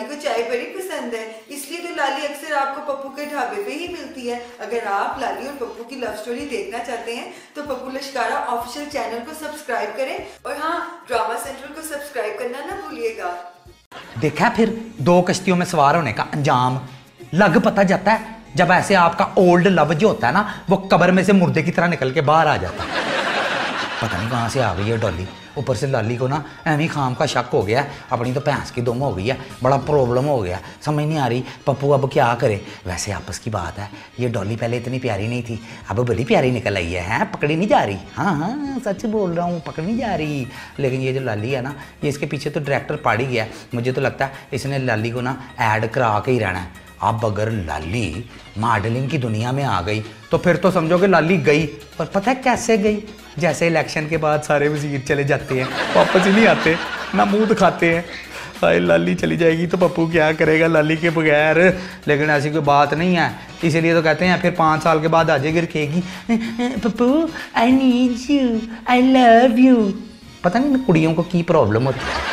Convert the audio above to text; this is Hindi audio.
लाली को चाय बड़ी पसंद है, इसलिए तो लाली अक्सर आपको पप्पू के ढाबे पे ही मिलती है। अगर आप लाली और पप्पू की लव स्टोरी देखना चाहते हैं तो पप्पू लश्कारा ऑफिशियल चैनल को सब्सक्राइब करें और हाँ, ड्रामा सेंट्रल को सब्सक्राइब करना ना भूलिएगा। देखा फिर 2 कश्तियों में सवार होने का अंजाम लग पता जाता है जब ऐसे आपका ओल्ड लव जो होता है ना वो कब्र में से मुर्दे की तरह निकल के बाहर आ जाता है। पता नहीं कहाँ से आ गई है डॉली। ऊपर से लाली को ना एवं खाम का शक हो गया, अपनी तो भैंस की दुम हो गई है, बड़ा प्रॉब्लम हो गया, समझ नहीं आ रही पप्पू अब क्या करे। वैसे आपस की बात है, ये डॉली पहले इतनी प्यारी नहीं थी, अब बड़ी प्यारी निकल आई है। हैं पकड़ी नहीं जा रही। हाँ हाँ सच बोल रहा हूँ, पकड़ी नहीं जा रही। लेकिन ये जो लाली है ना, ये इसके पीछे तो डायरेक्टर पड़ ही गया। मुझे तो लगता है इसने लाली को ना ऐड करा के ही रहना है। अब अगर लाली मॉडलिंग की दुनिया में आ गई तो फिर तो समझो कि लाली गई। और पता है कैसे गई? जैसे इलेक्शन के बाद सारे वजीर चले जाते हैं, वापस ही नहीं आते, ना मुंह दिखाते हैं। हाय लाली चली जाएगी तो पप्पू क्या करेगा लाली के बगैर। लेकिन ऐसी कोई बात नहीं है, इसीलिए तो कहते हैं फिर 5 साल के बाद आ जाएगी, कहेगी Pappu I need you, I love you. पता नहीं कुड़ियों को की प्रॉब्लम होती है।